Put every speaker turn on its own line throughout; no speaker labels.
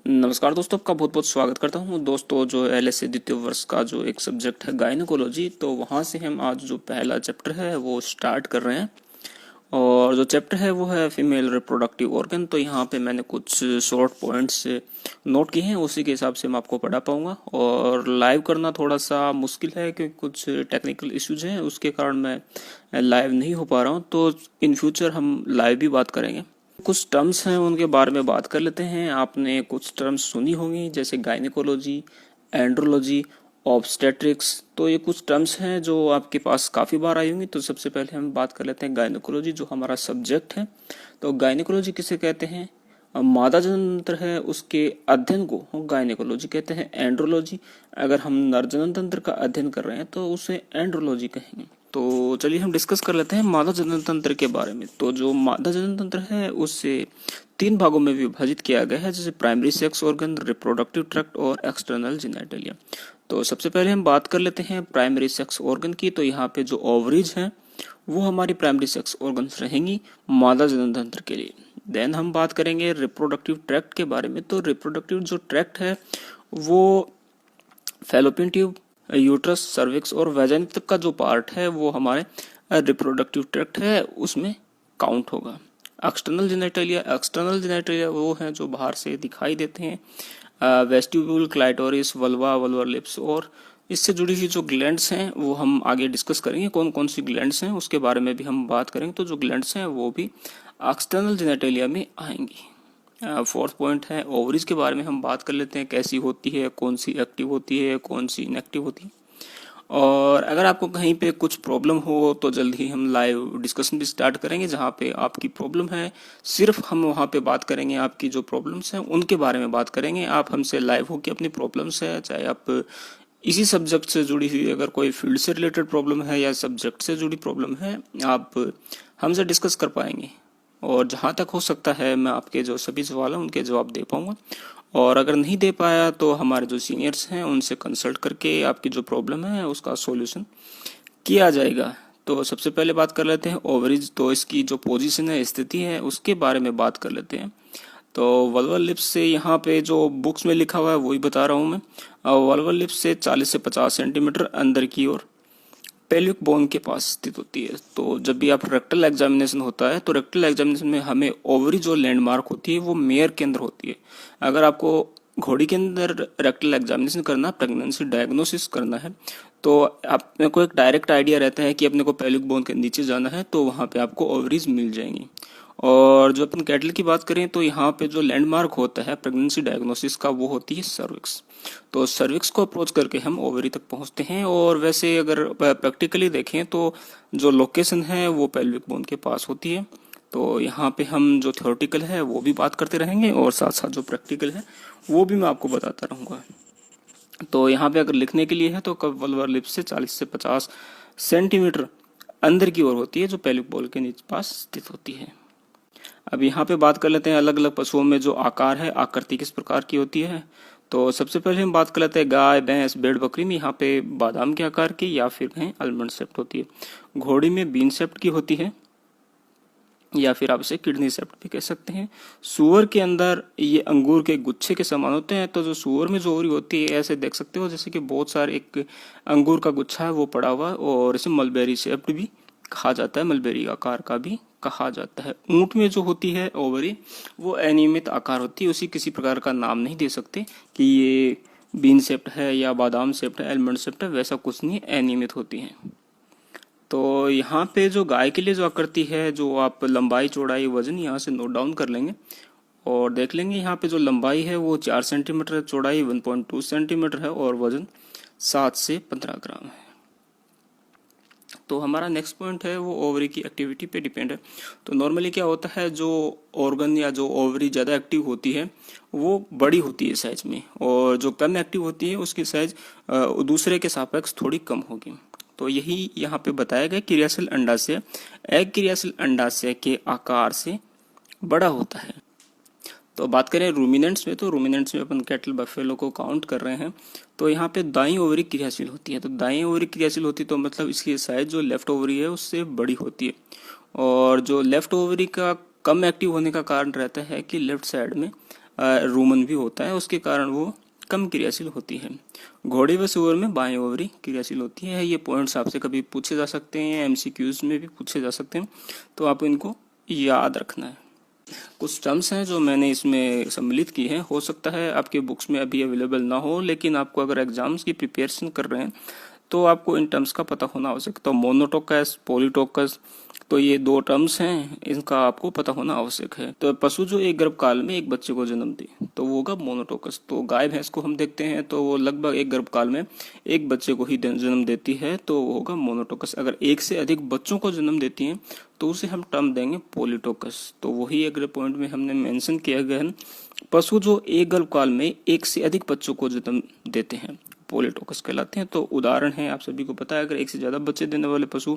नमस्कार दोस्तों, आपका बहुत बहुत स्वागत करता हूँ दोस्तों। जो एलएसए द्वितीय वर्ष का जो एक सब्जेक्ट है गायनेकोलॉजी, तो वहाँ से हम आज जो पहला चैप्टर है वो स्टार्ट कर रहे हैं। और जो चैप्टर है वो है फीमेल रिप्रोडक्टिव ऑर्गन। तो यहाँ पे मैंने कुछ शॉर्ट पॉइंट्स नोट किए हैं, उसी के हिसाब से मैं आपको पढ़ा पाऊंगा। और लाइव करना थोड़ा सा मुश्किल है क्योंकि कुछ टेक्निकल इश्यूज हैं, उसके कारण मैं लाइव नहीं हो पा रहा हूँ। तो इन फ्यूचर हम लाइव भी बात करेंगे। कुछ टर्म्स हैं उनके बारे में बात कर लेते हैं। आपने कुछ टर्म्स सुनी होंगी जैसे गायनेकोलॉजी, एंड्रोलॉजी, ऑब्स्टेट्रिक्स। तो ये कुछ टर्म्स हैं जो आपके पास काफ़ी बार आई होंगी। तो सबसे पहले हम बात कर लेते हैं गायनेकोलॉजी, जो हमारा सब्जेक्ट है। तो गायनेकोलॉजी किसे कहते हैं? मादा जनन तंत्र है उसके अध्ययन को गायनेकोलॉजी कहते हैं। एंड्रोलॉजी, अगर हम नर जनन तंत्र का अध्ययन कर रहे हैं तो उसे एंड्रोलॉजी कहेंगे। तो चलिए हम डिस्कस कर लेते हैं मादा जनन तंत्र के बारे में। तो जो मादा जनन तंत्र है उसे 3 भागों में विभाजित किया गया है, जैसे primary sex organ, reproductive tract और एक्सटर्नल जेनिटलिया। तो सबसे पहले हम बात कर लेते हैं प्राइमरी सेक्स ऑर्गन की। तो यहाँ पे जो ओवरीज हैं वो हमारी प्राइमरी सेक्स ऑर्गन्स रहेंगी मादा जनन तंत्र के लिए। देन हम बात करेंगे रिप्रोडक्टिव ट्रैक्ट के बारे में। तो रिप्रोडक्टिव जो ट्रैक्ट है वो फैलोपियन ट्यूब, यूट्रस, सर्विक्स और वैजाइन तक का जो पार्ट है वो हमारे रिप्रोडक्टिव ट्रैक्ट है उसमें काउंट होगा। एक्सटर्नल जेनिटलिया वो हैं जो बाहर से दिखाई देते हैं। Vestibule, clitoris, vulva, vulvar lips और इससे जुड़ी हुई जो ग्लैंड्स हैं वो हम आगे डिस्कस करेंगे। कौन कौन सी ग्लैंड्स हैं उसके बारे में भी हम बात करेंगे। तो जो ग्लैंड्स हैं वो भी एक्सटर्नल जेनिटलिया में आएंगी। फोर्थ पॉइंट है ओवरीज के बारे में हम बात कर लेते हैं, कैसी होती है, कौन सी एक्टिव होती है, कौन सी इनएक्टिव होती है। और अगर आपको कहीं पे कुछ प्रॉब्लम हो तो जल्द ही हम लाइव डिस्कशन भी स्टार्ट करेंगे, जहाँ पे आपकी प्रॉब्लम है सिर्फ हम वहाँ पे बात करेंगे, आपकी जो प्रॉब्लम्स हैं उनके बारे में बात करेंगे। आप हमसे लाइव हो कि अपनी प्रॉब्लम्स है, चाहे आप इसी सब्जेक्ट से जुड़ी हुई अगर कोई फील्ड से रिलेटेड प्रॉब्लम है या सब्जेक्ट से जुड़ी प्रॉब्लम है, आप हमसे डिस्कस कर पाएंगे। और जहाँ तक हो सकता है मैं आपके जो सभी सवाल हैं उनके जवाब दे पाऊंगा। और अगर नहीं दे पाया तो हमारे जो सीनियर्स हैं उनसे कंसल्ट करके आपकी जो प्रॉब्लम है उसका सॉल्यूशन किया जाएगा। तो सबसे पहले बात कर लेते हैं ओवरीज। तो इसकी जो पोजीशन है, स्थिति है, उसके बारे में बात कर लेते हैं। तो वल्वर लिप्स से यहाँ पे जो बुक्स में लिखा हुआ है वही बता रहा हूँ मैं। वल्वर लिप्स से 40 से 50 सेंटीमीटर अंदर की ओर पेल्विक बोन के पास स्थित होती है। तो जब भी आप रेक्टल एग्जामिनेशन होता है तो रेक्टल एग्जामिनेशन में हमें ओवरी जो लैंडमार्क होती है वो मेयर के अंदर होती है। अगर आपको घोड़ी के अंदर रेक्टल एग्जामिनेशन करना, प्रेगनेंसी डायग्नोसिस करना है, तो आपने को एक डायरेक्ट आइडिया रहता है कि अपने को पेल्विक बोन के नीचे जाना है, तो वहाँ पे आपको ओवरीज मिल जाएंगी। और जो अपन कैटल की बात करें तो यहाँ पे जो लैंडमार्क होता है प्रेगनेंसी डायग्नोसिस का वो होती है सर्विक्स। तो सर्विक्स को अप्रोच करके हम ओवरी तक पहुंचते हैं। और वैसे अगर प्रैक्टिकली देखें तो जो लोकेशन है वो पेल्विक बोन के पास होती है। तो यहाँ पे हम जो थ्योरेटिकल है वो भी बात करते रहेंगे और साथ साथ जो प्रैक्टिकल है वो भी मैं आपको बताता रहूँगा। तो यहाँ पे अगर लिखने के लिए है तो कब वल्वर लिप्स से 40 से 50 सेंटीमीटर अंदर की ओर होती है, जो पेल्विक बोन के नीचे पास स्थित होती है। अब यहाँ पे बात कर लेते हैं अलग अलग पशुओं में जो आकार है, आकृति किस प्रकार की होती है। तो सबसे पहले हम बात कर लेते हैं गाय, भैंस, भेड़, बकरी में यहाँ पे बादाम के आकार की या फिर कहें आलमंड शेप्ड होती है। घोड़ी में बीन शेप्ड की होती है या फिर आप इसे किडनी शेप्ड भी कह सकते हैं। सूअर के अंदर ये अंगूर के गुच्छे के समान होते हैं। तो जो सूअर में जो ओवरी होती है ऐसे देख सकते हो जैसे कि बहुत सारे एक अंगूर का गुच्छा है वो पड़ा हुआ है, और इसे मलबेरी शेप्ड भी कहा जाता है, मलबेरी आकार का भी कहा जाता है। ऊंट में जो होती है ओवरी वो अनियमित आकार होती है, उसी किसी प्रकार का नाम नहीं दे सकते कि ये बीन शेप्ड है या बादाम शेप्ड है, आलमंड शेप्ड है, वैसा कुछ नहीं, अनियमित होती है। तो यहाँ पे जो गाय के लिए जो आकृति है, जो आप लंबाई, चौड़ाई, वजन यहाँ से नोट डाउन कर लेंगे और देख लेंगे। यहाँ पे जो लंबाई है वो 4 सेंटीमीटर है, चौड़ाई 1.2 सेंटीमीटर है और वजन 7 से 15 ग्राम है। तो हमारा नेक्स्ट पॉइंट है वो ओवरी की एक्टिविटी पे डिपेंड है। तो नॉर्मली क्या होता है, जो ऑर्गन या जो ओवरी ज़्यादा एक्टिव होती है वो बड़ी होती है साइज में, और जो कम एक्टिव होती है उसकी साइज दूसरे के सापेक्ष थोड़ी कम होगी। तो यही यहाँ पे बताया गया। क्रियाशील अंडाशय एग क्रियाशील अंडाशय के आकार से बड़ा होता है। तो बात करें रूमिनेंट्स में, तो रूमिनेंट्स में अपन कैटल, बफेलो को काउंट कर रहे हैं। तो यहाँ पे दाईं ओवरी क्रियाशील होती है। तो दाईं ओवरी क्रियाशील होती है तो मतलब इसकी साइज जो लेफ्ट ओवरी है उससे बड़ी होती है। और जो लेफ्ट ओवरी का कम एक्टिव होने का कारण रहता है कि लेफ्ट साइड में रूमन भी होता है, उसके कारण वो कम क्रियाशील होती है। घोड़े व सूअर में बाएं ओवरी क्रियाशील होती है। ये पॉइंट्स आपसे कभी पूछे जा सकते हैं, एमसीक्यूज में भी पूछे जा सकते हैं, तो आप इनको याद रखना है। कुछ टर्म्स हैं जो मैंने इसमें सम्मिलित की हैं, हो सकता है आपके बुक्स में अभी अवेलेबल ना हो, लेकिन आपको अगर एग्जाम्स की प्रिपरेशन कर रहे हैं तो आपको इन टर्म्स का पता होना आवश्यक। तो मोनोटोकस, पॉलीटोकस, तो ये दो टर्म्स हैं, इनका आपको पता होना आवश्यक है। तो पशु जो एक गर्भकाल में एक बच्चे को जन्म दे तो वो होगा मोनोटोकस। तो गाय भैंस को हम देखते हैं तो वो लगभग एक गर्भकाल में एक बच्चे को ही जन्म देती है, तो वो होगा मोनोटोकस। अगर एक से अधिक बच्चों को जन्म देती है तो उसे हम टर्म देंगे पॉलीटोकस। तो वही अगले पॉइंट में हमने मेंशन किया गया है, पशु जो एक गर्भकाल में एक से अधिक बच्चों को जन्म देते हैं पॉलीटोकस कहलाते हैं। तो उदाहरण है, आप सभी को पता है, अगर एक से ज्यादा बच्चे देने वाले पशु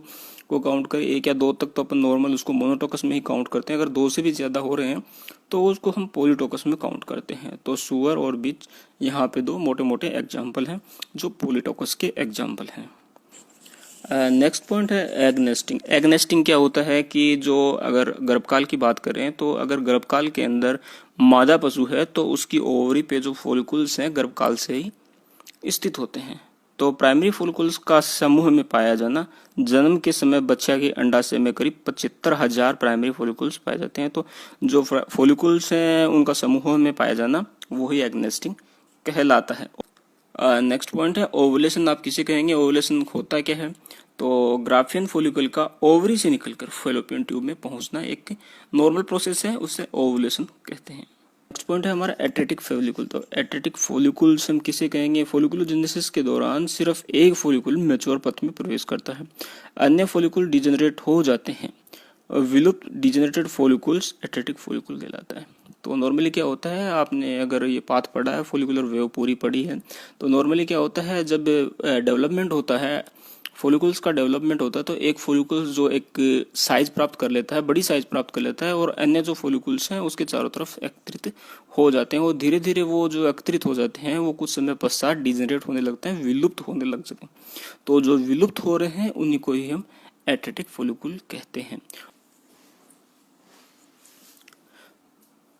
को काउंट करें, एक या दो तक तो अपन नॉर्मल उसको मोनोटोकस में ही काउंट करते हैं। अगर दो से भी ज्यादा हो रहे हैं तो उसको हम पॉलीटोकस में काउंट करते हैं। तो सुअर और बिच यहाँ पे दो मोटे मोटे एग्जाम्पल हैं जो पॉलीटोकस के एग्जाम्पल हैं। नेक्स्ट पॉइंट है एग नेस्टिंग। एग नेस्टिंग क्या होता है कि जो अगर गर्भकाल की बात करें तो अगर गर्भकाल के अंदर मादा पशु है तो उसकी ओवरी पे जो फॉलिकल्स हैं गर्भकाल से ही स्थित होते हैं। तो प्राइमरी फॉलिकल्स का समूह में पाया जाना, जन्म के समय बच्चा के अंडाशय में करीब 75,000 प्राइमरी फॉलिकल्स पाए जाते हैं। तो जो फॉलिकल्स हैं उनका समूह में पाया जाना वही एग नेस्टिंग कहलाता है। नेक्स्ट पॉइंट है ओवुलेशन। आप किसे कहेंगे, ओवुलेशन होता क्या है? तो ग्राफियन फॉलिकल का ओवरी से निकलकर फैलोपियन ट्यूब में पहुंचना एक नॉर्मल प्रोसेस है, उसे ओवुलेशन कहते हैं। नेक्स्ट पॉइंट है हमारा एट्रेटिक फॉलिकल। तो एट्रेटिक फॉलिकल्स हम किसे कहेंगे? फॉलिकुलोजेनेसिस के दौरान सिर्फ एक फॉलिकल मैच्योर पथ में प्रवेश करता है, अन्य फॉलिकल डिजेनरेट हो जाते हैं। विलुप्त डिजेनरेटेड फॉलिकल्स एट्रेटिक फॉलिकल कहलाता है। तो नॉर्मली क्या होता है, आपने अगर ये पाथ पढ़ा है, फॉलिकुलर वेव पूरी पढ़ी है, तो नॉर्मली क्या होता है जब डेवलपमेंट होता है, फॉलिकल्स का डेवलपमेंट होता है, तो एक फॉलिकल्स जो एक साइज प्राप्त कर लेता है, बड़ी साइज प्राप्त कर लेता है, और अन्य जो फॉलिकल्स हैं उसके चारों तरफ एकत्रित हो जाते हैं, और धीरे धीरे वो जो एकत्रित हो जाते हैं वो कुछ समय पश्चात डिजेनरेट होने लगते हैं, विलुप्त होने लग जाते हैं। तो जो विलुप्त हो रहे हैं उन्हीं को ही हम एट्रेटिक फॉलिकल कहते हैं।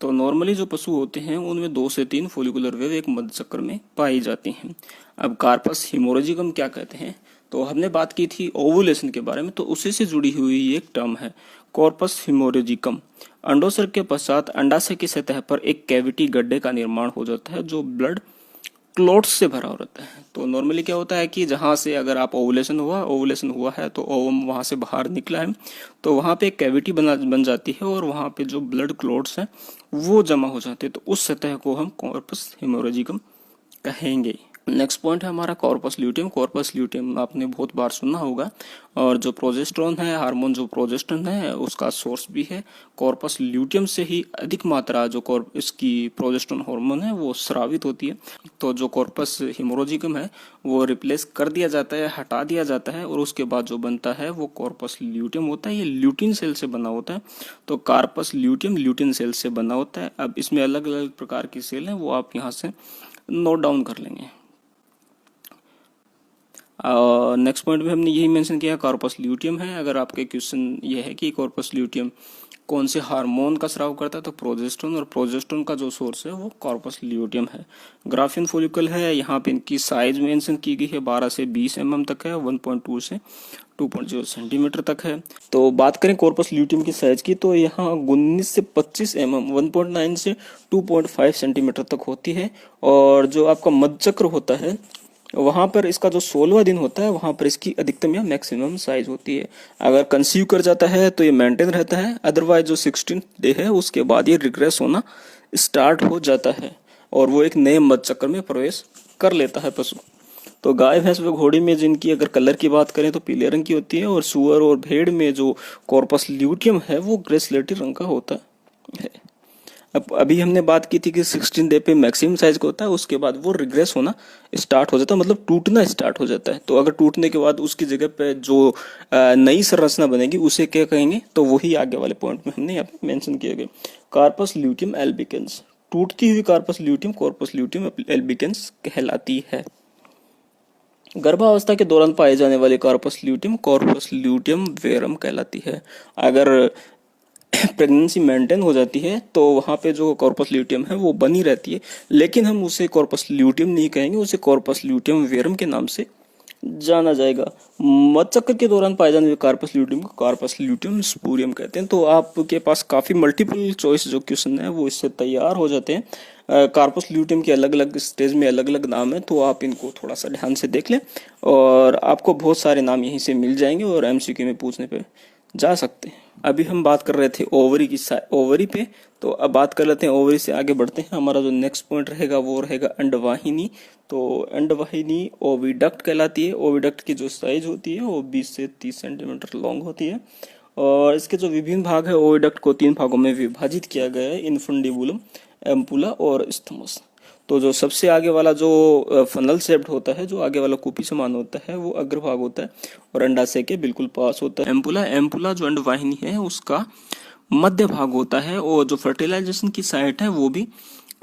तो नॉर्मली जो पशु होते हैं उनमें 2 से 3 फॉलिकुलर वेव एक मध्य चक्र में पाई जाती हैं। अब कार्पस हिमोरेजिकम क्या कहते हैं? तो हमने बात की थी ओवुलेशन के बारे में, तो उसी से जुड़ी हुई एक टर्म है कॉर्पस हिमोरेजिकम। अंडोत्सर्ग के पश्चात अंडाशय की सतह पर एक कैविटी गड्ढे का निर्माण हो जाता है जो ब्लड क्लोट्स से भरा हो रहता है। तो नॉर्मली क्या होता है कि जहां से अगर आप ओवुलेशन हुआ है तो ओवम वहां से बाहर निकला है, तो वहां पे एक कैविटी बन जाती है, और वहां पे जो ब्लड क्लोट्स हैं वो जमा हो जाते हैं, तो उस सतह को हम कॉर्पस हिमोरेजिकम कहेंगे। नेक्स्ट पॉइंट है हमारा कॉर्पस ल्यूटियम। कॉर्पस ल्यूटियम आपने बहुत बार सुना होगा, और जो प्रोजेस्टेरोन है, हार्मोन जो प्रोजेस्टेरोन है, उसका सोर्स भी है। कॉर्पस ल्यूटियम से ही अधिक मात्रा जो इसकी प्रोजेस्टेरोन हार्मोन है वो स्रावित होती है। तो जो कॉर्पस हिमोरेजिकम है वो रिप्लेस कर दिया जाता है, हटा दिया जाता है, और उसके बाद जो बनता है वो कॉर्पस ल्यूटियम होता है। ये ल्यूटिन सेल से बना होता है। तो कार्पस ल्यूटियम ल्यूटिन सेल से बना होता है। अब इसमें अलग अलग प्रकार की सेल हैं, वो आप यहाँ से नोट डाउन कर लेंगे। नेक्स्ट पॉइंट में हमने यही मेंशन किया, कॉर्पस ल्यूटियम है। अगर आपके क्वेश्चन ये है कि कॉर्पस ल्यूटियम कौन से हार्मोन का स्राव करता है, तो प्रोजेस्टेरोन, और प्रोजेस्टेरोन का जो सोर्स है वो कॉर्पस ल्यूटियम है। ग्राफियन फॉलिकल है, यहाँ पे इनकी साइज मेंशन की गई है, 12 से 20 mm तक है, 1.2 से 2.0 सेंटीमीटर तक है। तो बात करें कॉर्पस ल्यूटियम की साइज की, तो यहाँ 19 से 25 mm 1.9 से 2.5 सेंटीमीटर तक होती है। और जो आपका मध्यचक्र होता है वहां पर इसका जो 16वां दिन होता है वहां पर इसकी अधिकतम या मैक्सिमम साइज होती है। अगर कंसीव कर जाता है तो ये मेंटेन रहता है, अदरवाइज जो 16 डे है उसके बाद ये रिग्रेस होना स्टार्ट हो जाता है, और वो एक नए मध्य चक्र में प्रवेश कर लेता है पशु। तो गाय भैंस व घोड़ी में जिनकी अगर कलर की बात करें तो पीले रंग की होती है, और सुअर और भेड़ में जो कॉर्पस ल्यूटियम है वो ग्रेसलेटी रंग का होता है। अब अभी हमने बात की थी कि 16 डे पे मैक्सिमम साइज का होता है, उसके बाद वो रिग्रेस होना स्टार्ट हो जाता है, मतलब टूटना स्टार्ट हो जाता है। तो अगर टूटने के बाद उसकी जगह पे जो नई संरचना बनेगी उसे क्या कहेंगे, तो वही आगे वाले पॉइंट में हमने यहाँ पे मेंशन किया गया, कार्पस ल्यूटियम एल्बिकेंस। टूटती हुई corpus luteum corpus luteum albicans कहलाती है। गर्भावस्था के दौरान पाए जाने वाले कॉर्पस ल्यूटियम वेरम कहलाती है। अगर प्रेगनेंसी मेंटेन हो जाती है तो वहाँ पे जो कॉर्पस ल्यूटियम है वो बनी रहती है, लेकिन हम उसे कॉर्पस ल्यूटियम नहीं कहेंगे, उसे कॉर्पस ल्यूटियम वेरम के नाम से जाना जाएगा। मधुचक्र के दौरान पाए जाने वाले कार्पस ल्यूटियम को कार्पस ल्यूटियम स्पूरियम कहते हैं। तो आपके पास काफ़ी मल्टीपल चॉइस जो क्वेश्चन है वो इससे तैयार हो जाते हैं। कार्पस ल्यूटियम के अलग अलग स्टेज में अलग अलग नाम है, तो आप इनको थोड़ा सा ध्यान से देख लें और आपको बहुत सारे नाम यहीं से मिल जाएंगे और एमसीक्यू में पूछने पे जा सकते हैं। अभी हम बात कर रहे थे ओवरी की ओवरी पे, तो अब बात कर लेते हैं ओवरी से आगे बढ़ते हैं। हमारा जो नेक्स्ट पॉइंट रहेगा वो रहेगा अंडवाहिनी। तो अंडवाहिनी ओविडक्ट कहलाती है। ओविडक्ट की जो साइज होती है वो 20 से 30 सेंटीमीटर लॉन्ग होती है और इसके जो विभिन्न भाग है ओविडक्ट को 3 भागों में विभाजित किया गया है, इन्फंडिबुलम, एम्पुला और स्थमस। तो जो सबसे आगे वाला जो फनल शेप्ड होता है, जो आगे वाला कुपी समान होता है, वो अग्रभाग होता है और अंडाशय के बिल्कुल पास होता है। एम्पुला जो अंडवाहिनी है उसका मध्य भाग होता है और जो फर्टिलाइजेशन की साइट है वो भी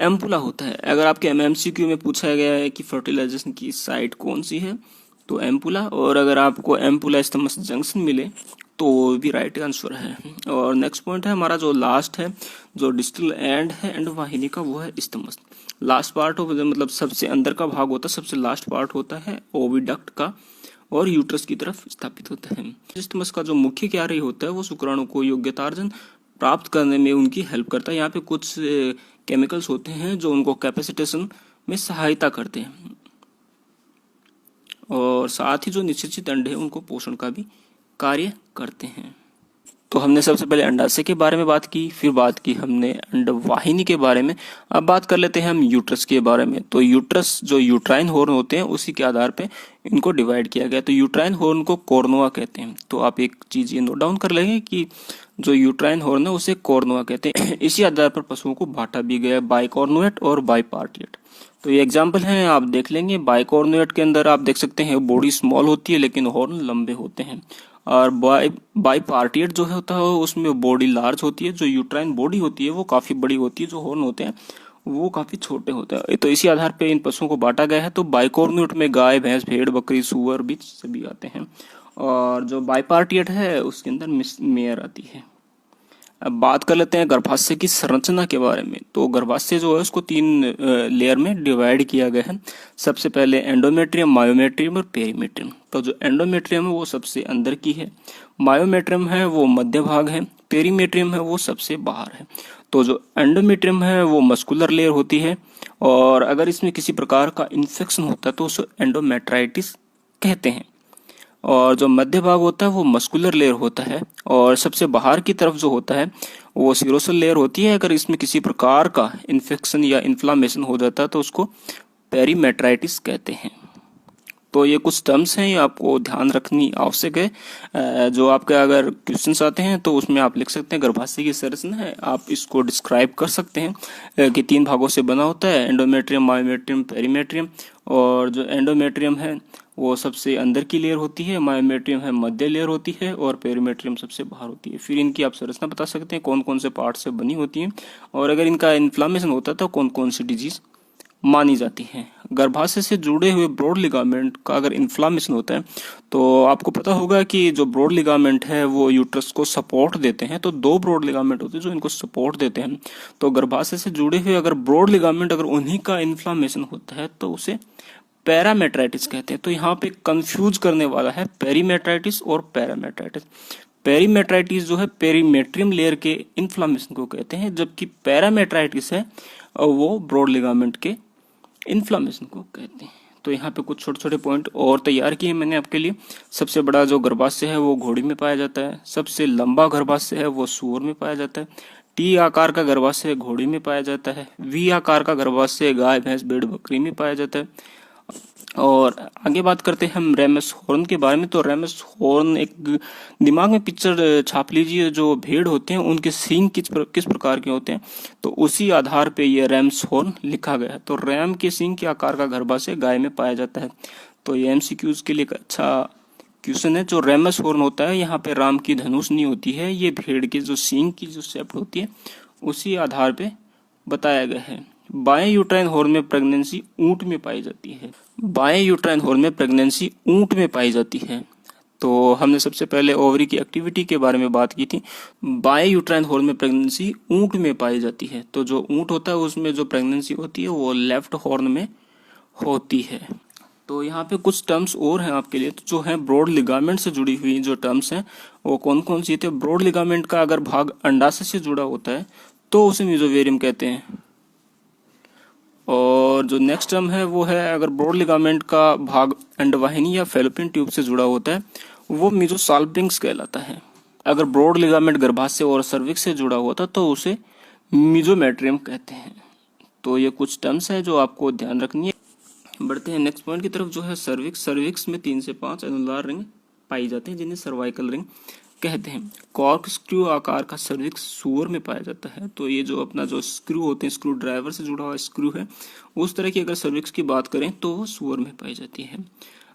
एम्पुला होता है। अगर आपके एमसीक्यू में पूछा गया है कि फर्टिलाइजेशन की साइट कौन सी है तो एम्पुला, और अगर आपको एम्पुला स्थमस जंक्शन मिले तो वो भी राइट आंसर है। और नेक्स्ट पॉइंट है हमारा जो लास्ट है, जो डिस्टल एंड है अंडवाहिनी का, वो है स्थमस। लास्ट पार्ट हो मतलब सबसे अंदर का भाग होता है, सबसे लास्ट पार्ट होता है ओविडक्ट का और यूट्रस की तरफ स्थापित होता है। स्थमस का जो मुख्य कार्य होता है वो शुक्राणु को योग्यतार्जन प्राप्त करने में उनकी हेल्प करता है। यहाँ पे कुछ केमिकल्स होते हैं जो उनको कैपेसिटेशन में सहायता करते हैं और साथ ही जो निषेचित अंड है उनको पोषण का भी कार्य करते हैं। तो हमने सबसे पहले अंडाशय के बारे में बात की, फिर बात की हमने अंडवाहिनी के बारे में। अब बात कर लेते हैं हम यूट्रस के बारे में। तो यूट्रस जो यूट्राइन हॉर्न होते हैं उसी के आधार पे इनको डिवाइड किया गया। तो यूट्राइन हॉर्न को कॉर्नुआ कहते हैं। तो आप एक चीज ये नोट डाउन कर लेंगे कि जो यूट्राइन हॉर्न है उसे कॉर्नुआ कहते हैं। इसी आधार पर पशुओं को बांटा भी गया है, बाइकॉर्नुएट और बाइपार्टिएट। तो ये एग्जाम्पल हैं, आप देख लेंगे। बाइकॉर्नुएट के अंदर आप देख सकते हैं बॉडी स्मॉल होती है लेकिन हॉर्न लंबे होते हैं, और बाइपार्टिएट जो होता है उसमें बॉडी लार्ज होती है। जो यूट्राइन बॉडी होती है वो काफी बड़ी होती है, जो हॉर्न होते हैं वो काफी छोटे होते हैं। तो इसी आधार पे इन पशुओं को बांटा गया है। तो बाइकॉर्नुएट में गाय, भैंस, भेड़, बकरी, सुअर भी सभी आते हैं, और जो बाइपार्टिएट है उसके अंदर मेयर आती है। अब बात कर लेते हैं गर्भाशय की संरचना के बारे में। तो गर्भाशय जो है उसको 3 लेयर में डिवाइड किया गया है। सबसे पहले एंडोमेट्रियम, मायोमेट्रियम और पेरीमेट्रियम। तो जो एंडोमेट्रियम है वो सबसे अंदर की है, मायोमेट्रियम है वो मध्य भाग है, पेरीमेट्रियम है वो सबसे बाहर है। तो जो एंडोमेट्रियम है वो मस्कुलर लेयर होती है और अगर इसमें किसी प्रकार का इन्फेक्शन होता है तो उसे एंडोमेट्राइटिस कहते हैं। और जो मध्य भाग होता है वो मस्कुलर लेयर होता है और सबसे बाहर की तरफ जो होता है वो सीरोसल लेयर होती है। अगर इसमें किसी प्रकार का इन्फेक्शन या इन्फ्लामेशन हो जाता है तो उसको पेरीमेट्राइटिस कहते हैं। तो ये कुछ टर्म्स हैं, ये आपको ध्यान रखनी आवश्यक है। जो आपके अगर क्वेश्चंस आते हैं तो उसमें आप लिख सकते हैं गर्भाशय की संरचना है, आप इसको डिस्क्राइब कर सकते हैं कि 3 भागों से बना होता है, एंडोमेट्रियम, मायोमेट्रियम, पेरीमेट्रियम। और जो एंडोमेट्रियम है वो सबसे अंदर की लेयर होती है, मायोमेट्रियम है मध्य लेयर होती है और पेरीमेट्रियम सबसे बाहर होती है। फिर इनकी आप संरचना बता सकते हैं कौन कौन से पार्ट से बनी होती है और अगर इनका इन्फ्लामेशन होता है तो कौन कौन सी डिजीज मानी जाती है। गर्भाशय से जुड़े हुए ब्रॉड लिगामेंट का अगर इन्फ्लामेशन होता है तो आपको पता होगा कि जो ब्रॉड लिगामेंट है वो यूट्रस को सपोर्ट देते हैं। तो 2 ब्रॉड लिगामेंट होते हैं जो इनको सपोर्ट देते हैं। तो गर्भाशय से जुड़े हुए अगर ब्रॉड लिगामेंट अगर उन्हीं का इन्फ्लामेशन होता है तो उसे पैरामेट्राइटिस कहते हैं। तो यहाँ पे कंफ्यूज करने वाला है पेरीमेट्राइटिस और पैरामेट्राइटिस। पेरीमेट्राइटिस जो है पेरीमेट्रियम लेयर के इन्फ्लामेशन को कहते हैं, जबकि पैरामेट्राइटिस है वो ब्रॉड लिगामेंट के इन्फ्लामेशन को कहते हैं। तो यहाँ पे कुछ छोटे छोटे पॉइंट और तैयार किए मैंने आपके लिए। सबसे बड़ा जो गर्भाशय है वो घोड़ी में पाया जाता है, सबसे लंबा गर्भाशय है वो सूअर में पाया जाता है, टी आकार का गर्भाशय घोड़ी में पाया जाता है, वी आकार का गर्भाशय गाय, भैंस, भेड़, बकरी में पाया जाता है। और आगे बात करते हैं हम रेमस हॉर्न के बारे में। तो रेमस हॉर्न एक दिमाग में पिक्चर छाप लीजिए, जो भेड़ होते हैं उनके सींग किस प्रकार के होते हैं, तो उसी आधार पे ये रेमस हॉर्न लिखा गया है। तो रैम के सींग के आकार का गर्भाशय गाय में पाया जाता है। तो ये एमसीक्यूज के लिए एक अच्छा क्वेश्चन है। जो रेमस हॉर्न होता है यहाँ पे राम की धनुष नहीं होती है, ये भेड़ के जो सींग की जो शेप होती है उसी आधार पे बताया गया है। बाएं यूट्राइन हॉर्न में प्रेगनेंसी ऊंट में पाई जाती है। बाएं यूट्राइन हॉर्न में प्रेगनेंसी ऊंट में पाई जाती है। तो हमने सबसे पहले ओवरी की एक्टिविटी के बारे में बात की थी। बाय यूट्राइन हॉर्न में प्रेगनेंसी ऊंट में पाई जाती है। तो जो ऊंट होता है उसमें जो प्रेगनेंसी होती है वो लेफ्ट हॉर्न में होती है। तो यहाँ पे कुछ टर्म्स और हैं आपके लिए, तो जो है ब्रॉड लिगामेंट से जुड़ी हुई जो टर्म्स हैं वो कौन कौन सी थे। ब्रॉड लिगामेंट का अगर भाग अंडाशय से जुड़ा होता है तो उसे मीजोवेरियम कहते हैं। और जो नेक्स्ट टर्म है वो है अगर ब्रॉड लिगामेंट का भाग अंडवाहिनी या फैलोपियन ट्यूब से जुड़ा होता है वो मीजोसाल्पिंग्स कहलाता है। अगर ब्रॉड लिगामेंट गर्भाशय और सर्विक्स से जुड़ा होता तो उसे मीजोमेट्रियम कहते हैं। तो ये कुछ टर्म्स हैं जो आपको ध्यान रखनी है। बढ़ते हैं नेक्स्ट पॉइंट की तरफ, जो है सर्विक्स। सर्विक्स में 3 से 5 एनुलर रिंग पाई जाते हैं जिन्हें सर्वाइकल रिंग कहते हैं। कॉर्क स्क्रू आकार का सर्विक्स सुअर में पाया जाता है। तो ये जो अपना जो स्क्रू होते हैं, स्क्रू ड्राइवर से जुड़ा हुआ स्क्रू है, उस तरह की अगर सर्विक्स की बात करें तो वो सुअर में पाई जाती है।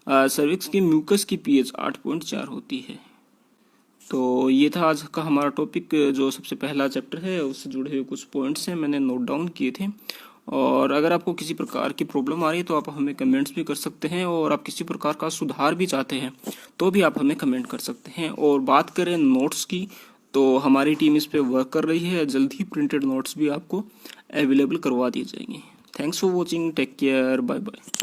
सर्विक्स की म्यूकस की पीएच 8.4 होती है। तो ये था आज का हमारा टॉपिक, जो सबसे पहला चैप्टर है उससे जुड़े हुए कुछ पॉइंट्स हैं मैंने नोट डाउन किए थे। और अगर आपको किसी प्रकार की प्रॉब्लम आ रही है तो आप हमें कमेंट्स भी कर सकते हैं, और आप किसी प्रकार का सुधार भी चाहते हैं तो भी आप हमें कमेंट कर सकते हैं। और बात करें नोट्स की तो हमारी टीम इस पे वर्क कर रही है, जल्द ही प्रिंटेड नोट्स भी आपको अवेलेबल करवा दिए जाएंगे। Thanks for watching, take care, bye bye.